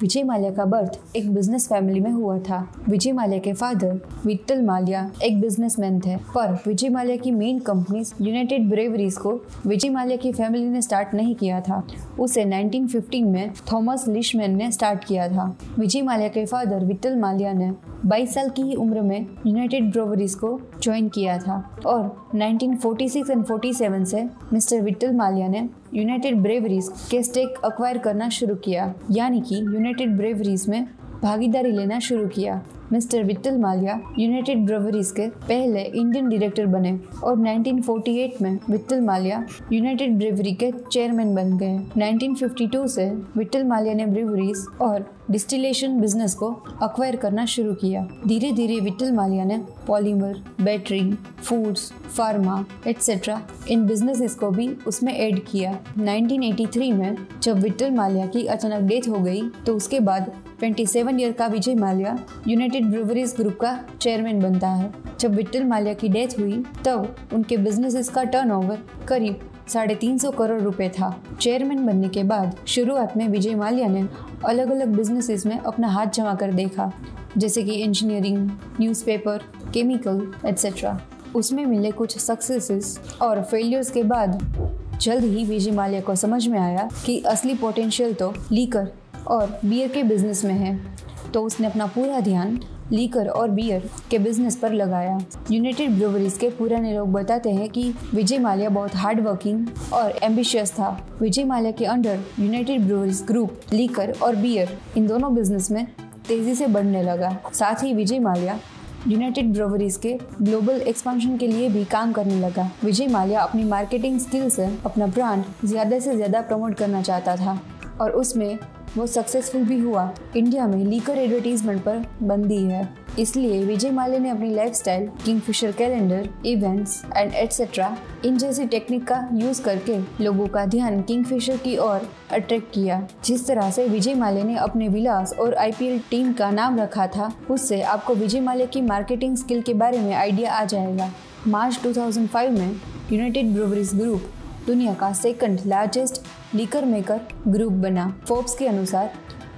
विजय माल्या का बर्थ एक business family में हुआ था। विजय माल्या के फादर विट्ठल माल्या एक बिजनेसमैन थे, पर विजय माल्या की मेन कंपनीज यूनाइटेड ब्रेवरीज को विजय माल्या की फैमिली ने स्टार्ट नहीं किया था। उसे 1915 में थॉमस लिशमैन ने स्टार्ट किया था। विजय माल्या के फादर विट्ठल माल्या ने 22 साल की उम्र में यूनाइटेड ब्रेवरीज को ज्वाइन किया था और 1946 और 47 से मिस्टर विट्ठल माल्या ने यूनाइटेड ब्रेवरीज के स्टेक अक्वायर करना शुरू किया, यानी कि यूनाइटेड ब्रेवरीज में भागीदारी लेना शुरू किया। Mister Vitthal Mallya United breweries के पहले इंडियन डायरेक्टर बने और 1948 में विट्ठल माल्या यूनाइटेड ब्रेवरी के चेयरमैन बन गए। 1952 से विट्ठल माल्या ने ब्रेवरीज और डिस्टिलेशन बिजनेस को अक्वायर करना शुरू किया। धीरे धीरे विट्ठल माल्या ने polymer, battery, foods, pharma etcetera इन बिजनेसेस को भी उसमें ऐड किया। 1983 में जब विट्ठल माल्या की अचानक डेथ हो गई तो उसके बाद 27 ईयर का Vijay Mallya United breweries group का चेयरमैन बनता है। जब विट्ठल माल्या की डेथ हुई तब उनके बिजनेसेस का टर्नओवर करीब 350 करोड़ रुपए था। चेयरमैन बनने के बाद शुरुआत में विजय माल्या ने अलग अलग बिजनेसेस में अपना हाथ जमा कर देखा, जैसे कि इंजीनियरिंग, न्यूज़पेपर, केमिकल एटसेट्रा। उसमें मिले कुछ सक्सेसेस और फेलियर्स के बाद जल्द ही विजय माल्या को समझ में आया कि असली पोटेंशियल तो लीकर और बियर के बिजनेस में है, तो उसने अपना पूरा ध्यान लीकर और बियर के बिजनेस पर लगाया। यूनाइटेड ब्रेवरीज के पुराने लोग बताते हैं कि विजय माल्या बहुत हार्ड वर्किंग और एम्बिशियस था। विजय माल्या के under United breweries group liquor और बियर इन दोनों बिजनेस में तेजी से बढ़ने लगा। साथ ही विजय माल्या यूनाइटेड ब्रेवरीज के ग्लोबल एक्सपेंशन के लिए भी काम करने लगा। विजय माल्या अपनी मार्केटिंग स्किल से अपना ब्रांड ज़्यादा से ज़्यादा प्रमोट करना चाहता था और उसमें वो सक्सेसफुल भी हुआ। इंडिया में लीकर एडवर्टीजमेंट पर बंदी है, इसलिए विजय माल्या ने अपनी lifestyle, Kingfisher calendar, events and etcetera इन जैसी टेक्निक का यूज करके लोगों का ध्यान किंगफिशर की ओर अट्रैक्ट किया। जिस तरह से विजय माल्या ने अपने विलास और IPL टीम का नाम रखा था, उससे आपको विजय माल्या की मार्केटिंग स्किल के बारे में आइडिया आ जाएगा। मार्च 2005 में यूनाइटेड ब्रेवरीज ग्रुप दुनिया का second largest liquor maker group बना। फोर्ब्स के अनुसार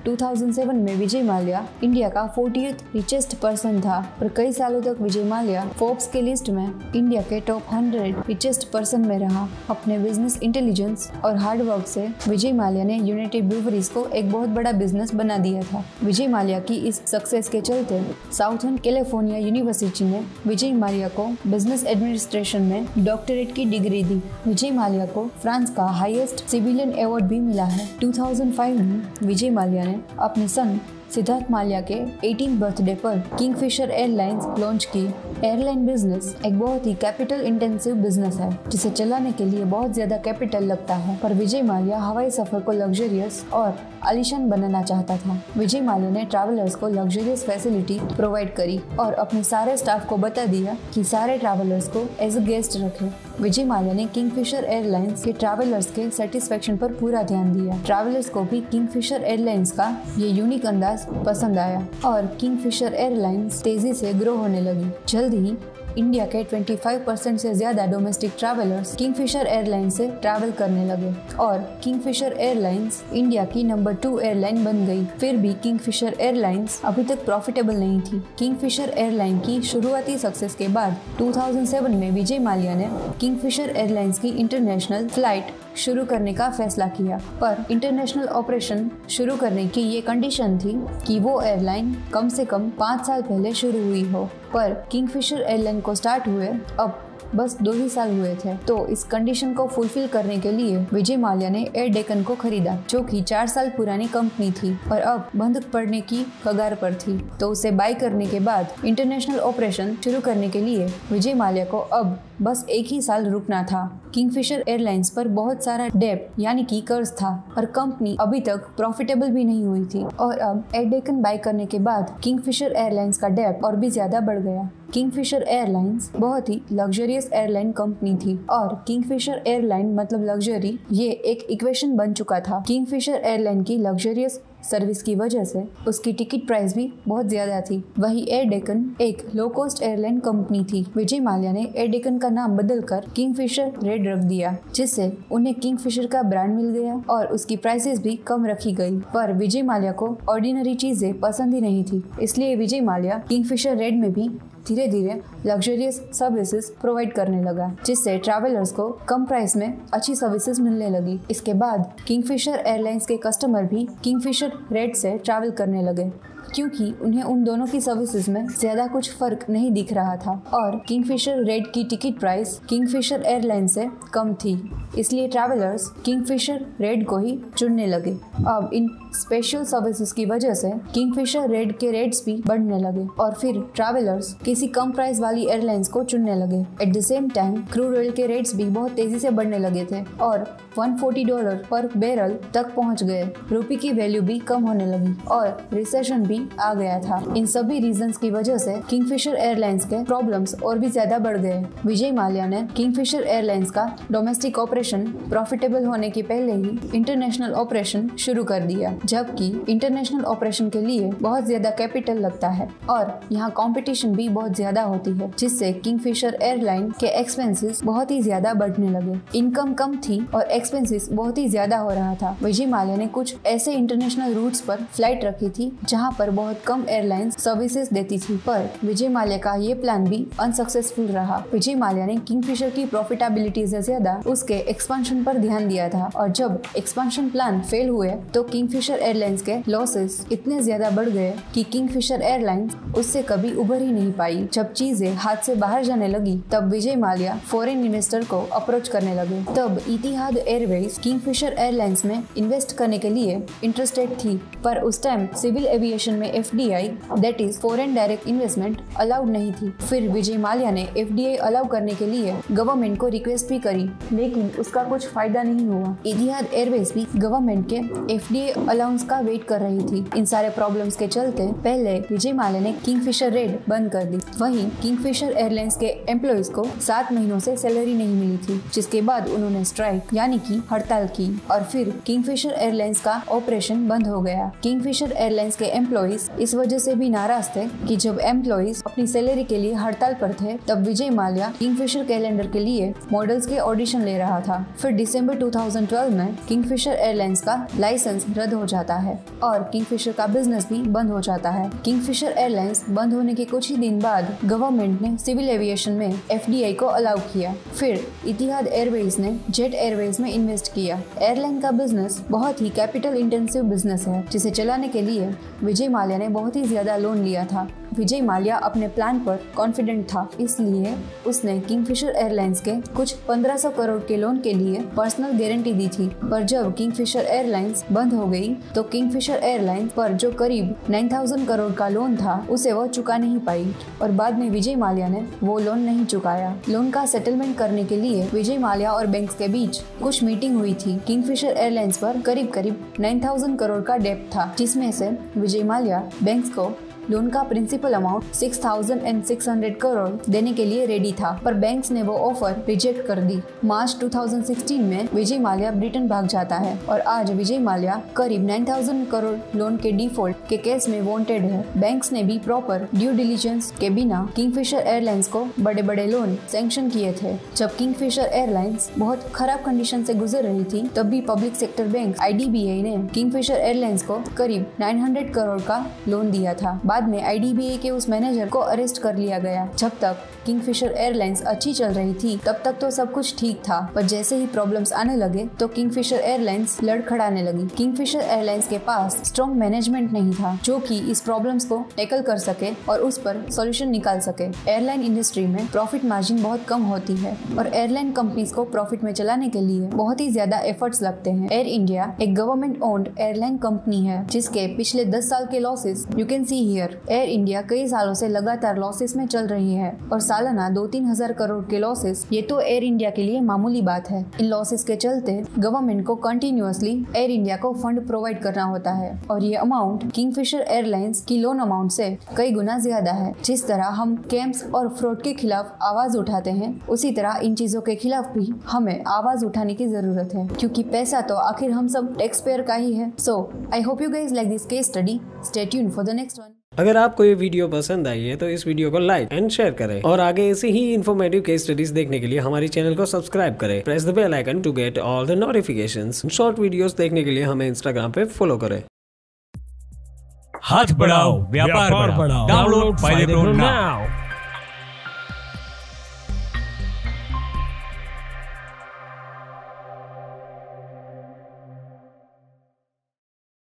2007 में विजय माल्या इंडिया का 40th रिचेस्ट पर्सन था और कई सालों तक विजय माल्या फोर्ब्स के लिस्ट में इंडिया के टॉप 100 रिचेस्ट पर्सन में रहा। अपने बिजनेस इंटेलिजेंस और हार्ड वर्क से विजय माल्या ने यूनाइटेड ब्रेवरीज को एक बहुत बड़ा बिजनेस बना दिया था। विजय माल्या की इस सक्सेस के चलते साउथर्न कैलिफोर्निया यूनिवर्सिटी ने विजय माल्या को बिजनेस एडमिनिस्ट्रेशन में डॉक्टरेट की डिग्री दी। विजय माल्या को फ्रांस का हाईएस्ट सिविलियन अवार्ड भी मिला है। 2005 में विजय माल्या ने अपने सन सिद्धार्थ माल्या के 18th बर्थडे पर किंगफिशर एयरलाइंस लॉन्च की। एयरलाइन बिजनेस एक बहुत ही कैपिटल इंटेंसिव बिजनेस है, जिसे चलाने के लिए बहुत ज्यादा कैपिटल लगता है, पर विजय माल्या हवाई सफर को लग्जरियस और आलीशान बनाना चाहता था। विजय माल्या ने ट्रैवलर्स को लग्जरियस फैसिलिटी प्रोवाइड करी और अपने सारे स्टाफ को बता दिया कि सारे ट्रैवलर्स को एज अ गेस्ट रखें। विजय माल्या ने किंगफिशर एयरलाइंस के ट्रैवलर्स के सेटिस्फेक्शन पर पूरा ध्यान दिया। ट्रैवलर्स को भी किंगफिशर एयरलाइंस का ये यूनिक अंदाज पसंद आया और किंगफिशर एयरलाइंस तेजी से ग्रो होने लगी। जल्द ही इंडिया के 25% से ज्यादा डोमेस्टिक ट्रैवलर्स किंगफिशर एयरलाइंस से ट्रैवल करने लगे और किंगफिशर एयरलाइंस इंडिया की नंबर 2 एयरलाइन बन गई। फिर भी किंगफिशर एयरलाइंस अभी तक प्रॉफिटेबल नहीं थी। किंगफिशर एयरलाइन की शुरुआती सक्सेस के बाद 2007 में विजय माल्या ने किंगफिशर एयरलाइंस की इंटरनेशनल फ्लाइट शुरू करने का फैसला किया, पर इंटरनेशनल ऑपरेशन शुरू करने की ये कंडीशन थी कि वो एयरलाइन कम से कम 5 साल पहले शुरू हुई हो, पर किंगफिशर एयरलाइन को स्टार्ट हुए अब बस 2 ही साल हुए थे। तो इस कंडीशन को फुलफिल करने के लिए विजय माल्या ने एयर डेक्कन को खरीदा, जो कि 4 साल पुरानी कंपनी थी और अब बंद पड़ने की कगार पर थी। तो उसे बाय करने के बाद इंटरनेशनल ऑपरेशन शुरू करने के लिए विजय माल्या को अब बस 1 ही साल रुकना था। किंगफिशर एयरलाइंस पर बहुत सारा डेब्ट यानी कि कर्ज था और कंपनी अभी तक प्रॉफिटेबल भी नहीं हुई थी और अब एयर डेक्कन बाय करने के बाद किंगफिशर एयरलाइंस का डेब्ट और भी ज्यादा बढ़ गया। किंगफिशर एयरलाइंस बहुत ही लग्जरियस एयरलाइन कंपनी थी और किंगफिशर एयरलाइन मतलब लग्जरी, ये एक इक्वेशन बन चुका था। किंगफिशर एयरलाइन की लग्जरियस सर्विस की वजह से उसकी टिकट प्राइस भी बहुत ज्यादा थी। वही एयर डेक्कन एक लो कॉस्ट एयरलाइन कंपनी थी। विजय माल्या ने एयर डेक्कन का नाम बदलकर किंगफिशर रेड रख दिया, जिससे उन्हें किंगफिशर का ब्रांड मिल गया और उसकी प्राइसेस भी कम रखी गई। पर विजय माल्या को ऑर्डिनरी चीजें पसंद ही नहीं थी, इसलिए विजय माल्या किंगफिशर रेड में भी धीरे धीरे लग्जरियस सर्विसेज प्रोवाइड करने लगा, जिससे ट्रैवलर्स को कम प्राइस में अच्छी सर्विसेज मिलने लगी। इसके बाद किंगफिशर एयरलाइंस के कस्टमर भी किंगफिशर रेड से ट्रैवल करने लगे, क्योंकि उन्हें उन दोनों की सर्विसेज में ज्यादा कुछ फर्क नहीं दिख रहा था और किंगफिशर रेड की टिकट प्राइस किंगफिशर एयरलाइन से कम थी, इसलिए ट्रैवलर्स किंगफिशर रेड को ही चुनने लगे। अब इन स्पेशल सर्विसेज की वजह से किंगफिशर रेड के रेट्स भी बढ़ने लगे और फिर ट्रैवलर्स किसी कम प्राइस वाली एयरलाइंस को चुनने लगे। At the same time crude oil के रेट्स भी बहुत तेजी से बढ़ने लगे थे और $140 पर बैरल तक पहुंच गए। रुपये की वैल्यू भी कम होने लगी और रिसेशन भी आ गया था। इन सभी रीजंस की वजह से किंगफिशर एयरलाइंस के प्रॉब्लम्स और भी ज्यादा बढ़ गए। विजय माल्या ने किंगफिशर एयरलाइंस का डोमेस्टिक ऑपरेशन प्रॉफिटेबल होने के पहले ही इंटरनेशनल ऑपरेशन शुरू कर दिया, जबकि इंटरनेशनल ऑपरेशन के लिए बहुत ज्यादा कैपिटल लगता है और यहाँ कंपटीशन भी बहुत ज्यादा होती है, जिससे किंगफिशर एयरलाइन के एक्सपेंसेस बहुत ही ज्यादा बढ़ने लगे। इनकम कम थी और एक्सपेंसेस बहुत ही ज्यादा हो रहा था। विजय माल्या ने कुछ ऐसे इंटरनेशनल रूट्स पर फ्लाइट रखी थी जहाँ पर बहुत कम एयरलाइंस सर्विसेज देती थी, पर विजय माल्या का ये प्लान भी अनसक्सेसफुल रहा। विजय माल्या ने किंगफिशर की प्रॉफिटेबिलिटी से ज्यादा उसके एक्सपांशन पर ध्यान दिया था और जब एक्सपांशन प्लान फेल हुए तो किंगफिशर एयरलाइंस के लॉसेस इतने ज्यादा बढ़ गए कि किंगफिशर एयरलाइंस उससे कभी उभर ही नहीं पाई। जब चीजें हाथ से बाहर जाने लगी तब विजय माल्या फॉरेन इन्वेस्टर को अप्रोच करने लगे। तब इतिहाद एयरवेज किंगफिशर एयरलाइंस में इन्वेस्ट करने के लिए इंटरेस्टेड थी, पर उस टाइम सिविल एविएशन में FDI that is foreign direct investment allowed नहीं थी। फिर विजय माल्या ने FDI अलाउ करने के लिए गवर्नमेंट को रिक्वेस्ट भी करी, लेकिन उसका कुछ फायदा नहीं हुआ। इतिहाद एयरवेज भी गवर्नमेंट के FDI अलाउंस का वेट कर रही थी। इन सारे प्रॉब्लम्स के चलते पहले विजय माल्या ने किंगफिशर रेड बंद कर दी। वहीं किंगफिशर एयरलाइंस के एम्प्लॉइज को 7 महीनों से सैलरी नहीं मिली थी, जिसके बाद उन्होंने स्ट्राइक यानी कि हड़ताल की और फिर किंगफिशर एयरलाइंस का ऑपरेशन बंद हो गया। किंगफिशर एयरलाइंस के एम्प्लॉइज इस वजह से भी नाराज थे कि जब एम्प्लॉइज अपनी सैलरी के लिए हड़ताल पर थे तब विजय माल्या किंगफिशर कैलेंडर के लिए मॉडल्स के ऑडिशन ले रहा था। फिर दिसंबर 2012 में किंगफिशर एयरलाइंस का लाइसेंस रद्द हो जाता है और किंगफिशर का बिजनेस भी बंद हो जाता है। किंगफिशर एयरलाइंस बंद होने के कुछ ही दिन बाद गवर्नमेंट ने सिविल एविएशन में FDI को अलाउ किया। फिर इतिहाद एयरवेज ने जेट एयरवेज में इन्वेस्ट किया। एयरलाइन का बिजनेस बहुत ही कैपिटल इंटेंसिव बिजनेस है, जिसे चलाने के लिए विजय माल्या ने बहुत ही ज्यादा लोन लिया था। विजय माल्या अपने प्लान पर कॉन्फिडेंट था, इसलिए उसने किंगफिशर एयरलाइंस के कुछ 1500 करोड़ के लोन के लिए पर्सनल गारंटी दी थी। पर जब किंगफिशर एयरलाइंस बंद हो गई तो किंगफिशर एयरलाइंस पर जो करीब 9000 करोड़ का लोन था उसे वो चुका नहीं पाई और बाद में विजय माल्या ने वो लोन नहीं चुकाया। लोन का सेटलमेंट करने के लिए विजय माल्या और बैंक्स के बीच कुछ मीटिंग हुई थी। किंगफिशर एयरलाइंस पर करीब 9000 करोड़ का डेब्ट था, जिसमें से विजय माल्या बैंक्स को लोन का प्रिंसिपल अमाउंट 6600 करोड़ देने के लिए रेडी था, पर बैंक्स ने वो ऑफर रिजेक्ट कर दी। मार्च 2016 में विजय माल्या ब्रिटेन भाग जाता है और आज विजय माल्या करीब 9000 करोड़ लोन के डिफॉल्ट के केस में वांटेड है। बैंक्स ने भी प्रॉपर ड्यू डिलिजेंस के बिना किंगफिशर एयरलाइंस को बड़े बड़े लोन सैंक्शन किए थे। जब किंगफिशर एयरलाइंस बहुत खराब कंडीशन से गुजर रही थी तब भी पब्लिक सेक्टर बैंक IDBI ने किंगफिशर एयरलाइंस को करीब 900 करोड़ का लोन दिया था। बाद में IDBI के उस मैनेजर को अरेस्ट कर लिया गया। जब तक किंगफिशर एयरलाइंस अच्छी चल रही थी तब तक तो सब कुछ ठीक था, पर जैसे ही प्रॉब्लम्स आने लगे तो किंगफिशर एयरलाइंस लड़खड़ाने लगी। किंगफिशर एयरलाइंस के पास स्ट्रॉन्ग मैनेजमेंट नहीं था जो कि इस प्रॉब्लम्स को टैकल कर सके और उस पर सॉल्यूशन निकाल सके। एयरलाइन इंडस्ट्री में प्रॉफिट मार्जिन बहुत कम होती है और एयरलाइन कंपनीज को प्रॉफिट में चलाने के लिए बहुत ही ज्यादा एफर्ट्स लगते हैं। एयर इंडिया एक गवर्नमेंट ओन्ड एयरलाइन कंपनी है जिसके पिछले 10 साल के losses you can see here. Year. Air India कई सालों से लगातार लॉसेस में चल रही है और सालाना 2-3 हजार करोड़ के लॉसेस, ये तो एयर इंडिया के लिए मामूली बात है। इन लॉसेस के चलते गवर्नमेंट को कंटिन्यूअसली एयर इंडिया को फंड प्रोवाइड करना होता है और ये अमाउंट किंगफिशर एयरलाइंस की लोन अमाउंट से कई गुना ज्यादा है। जिस तरह हम स्कैम्स और फ्रॉड के खिलाफ आवाज उठाते हैं, उसी तरह इन चीजों के खिलाफ भी हमें आवाज उठाने की जरूरत है, क्योंकि पैसा तो आखिर हम सब टैक्स पेयर का ही है। So I hope you guys like this case study. Stay tuned for the next one. अगर आपको ये वीडियो पसंद आई है तो इस वीडियो को लाइक एंड शेयर करें और आगे ऐसे ही इन्फॉर्मेटिव केस स्टडीज देखने के लिए हमारे चैनल को सब्सक्राइब करें। Press the bell icon to get all the notifications. Short videos देखने के लिए हमें इंस्टाग्राम पे फॉलो करें। हाथ बढ़ाओ, व्यापार बढ़ाओ। डाउनलोड फायदे प्रो नाउ।